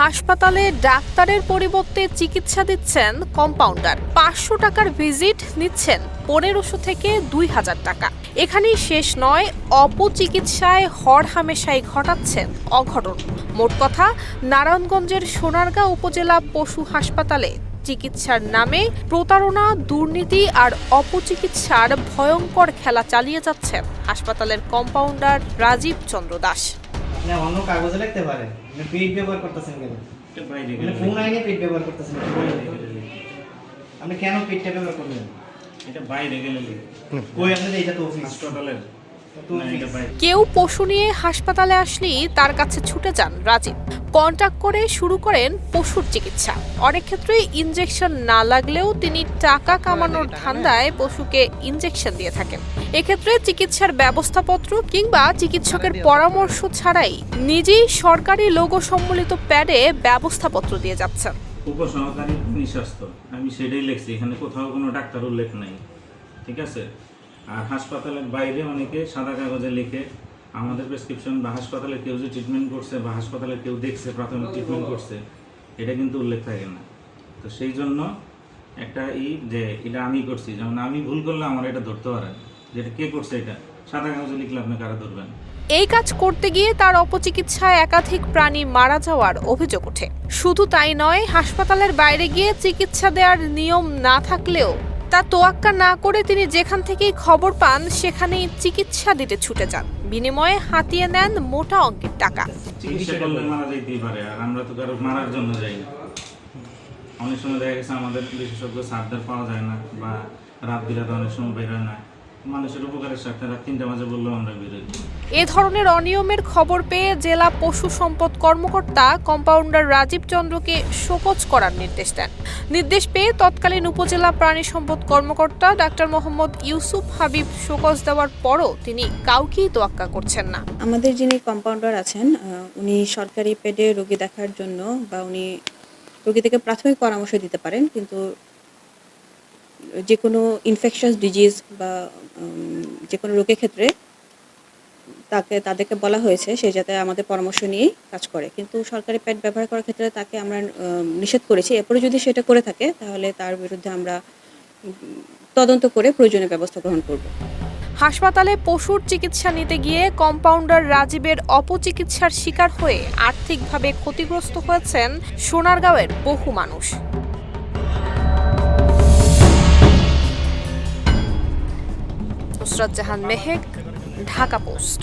হাসপাতালে ডাক্তারের পরিবর্তে চিকিৎসা দিচ্ছেন কম্পাউন্ডার। 500 টাকার ভিজিট নিচ্ছেন 1500 থেকে 2000 টাকা। এখানেই শেষ নয়, অপচিকিৎসায় হরহামেশাই ঘটাচ্ছেন অঘটন। মোট কথা, নারায়ণগঞ্জের সোনারগাঁ উপজেলা পশু হাসপাতালে চিকিৎসার নামে প্রতারণা, দুর্নীতি আর অপচিকিৎসার ভয়ঙ্কর খেলা চালিয়ে যাচ্ছেন হাসপাতালের কম্পাউন্ডার রাজীব চন্দ্র দাস। অন্য কাগজে লিখতে পারে, পেট ব্যবহার করতেছেন কেন? ফোন আইনে পেট ব্যবহার করতেছেন, আপনি কেন পেটটা ব্যবহার করলেন? এটা বাইরে গেলে কই আপনাদের? এটা তো অফিস হাসপাতালের। কেউ পশু নিয়ে হাসপাতালে আসলেই তার কাছে ছুটে যান রাজীব। কন্টাক্ট করে শুরু করেন পশুর চিকিৎসা। অনেক ক্ষেত্রেই ইনজেকশন না লাগলেও তিনি টাকা কামানোর ধান্দায় পশুকে ইনজেকশন দিয়ে থাকেন। এক্ষেত্রে চিকিৎসার ব্যবস্থাপত্র কিংবা চিকিৎসকের পরামর্শ ছাড়াই নিজেই সরকারি লোগো সম্বলিত প্যাডে ব্যবস্থাপত্র দিয়ে যাচ্ছেন। উপসহকারী নিঃস্বাস্থ্য, আমি সেটাই লিখছি, এখানে কোথাও কোনো ডাক্তার উল্লেখ নাই, ঠিক আছে। আর হাসপাতালের বাইরে অনেকে সাদা কাগজে লিখে আমাদের প্রেসক্রিপশন বা হাসপাতালে কেউ যে ট্রিটমেন্ট করছে বা হাসপাতালে কেউ দেখছে, প্রাথমিক ট্রিটমেন্ট করছে, এটা কিন্তু উল্লেখ থাকে না। তো সেই জন্য একটা যে এটা আমি করছি, যেমন আমি ভুল করলে আমার এটা ধরতে পারেন, যেটা কে করছে এটা সাদা কাগজে লিখলে আপনি কারা ধরবেন। এই কাজ করতে গিয়ে তার অপচিকিৎসায় একাধিক প্রাণী মারা যাওয়ার অভিযোগ ওঠে। শুধু তাই নয়, হাসপাতালের বাইরে গিয়ে চিকিৎসা দেওয়ার নিয়ম না থাকলেও তা তোয়াক্কা না করে তিনি যেখান থেকেই খবর পান সেখানেই চিকিৎসা দিতে ছুটে যান। বিনিময়ে হাতিয়ে নেন মোটা অঙ্কের টাকা। চিকিৎসা করলে মারা যাইতেই পারে, আর আমরা তো কারো মারার জন্য যাই না। অনেক সময় দেখা গেছে আমাদের বিশেষজ্ঞ সারদার পাওয়া যায় না, বা রাত বিরাতে অনেক সময় বের হয় না। মানুষের উপকারের স্বার্থে রাত 3টা বাজে বললেও আমরা বেরোই। এ ধরনের অনিয়মের খবর পেয়ে জেলা পশু সম্পদ কর্মকর্তা কম্পাউন্ডার রাজীব চন্দ্রকে শোকজ করার নির্দেশ দেন। নির্দেশ পেয়ে তৎকালীন উপজেলা প্রাণী সম্পদ কর্মকর্তা ডাক্তার মোহাম্মদ ইউসুফ হাবিব শোকজ দেওয়ার পরও তিনি কাউকেই তোয়াক্কা করছেন না। আমাদের যিনি কম্পাউন্ডার আছেন, উনি সরকারি পেডে রোগী দেখার জন্য বা উনি রোগী থেকে প্রাথমিক পরামর্শ দিতে পারেন, কিন্তু যে কোনো ইনফেকশাস ডিজিজ বা যে কোনো রোগের ক্ষেত্রে তাদেরকে বলা হয়েছে সে যাতে আমাদের পরামর্শ নিয়েই কাজ করে। কিন্তু সরকারি প্যাড ব্যবহার করার ক্ষেত্রে তাকে আমরা নিষেধ করেছি। এরপরে যদি সেটা করে থাকে তাহলে তার বিরুদ্ধে আমরা তদন্ত করে প্রয়োজনীয় ব্যবস্থা গ্রহণ করব। হাসপাতালে পশুর চিকিৎসা নিতে গিয়ে কম্পাউন্ডার রাজীবের অপচিকিৎসার শিকার হয়ে আর্থিকভাবে ক্ষতিগ্রস্ত হয়েছেন সোনারগাঁওয়ের বহু মানুষ। নুসরাত জাহান মেহেক, ঢাকা পোস্ট।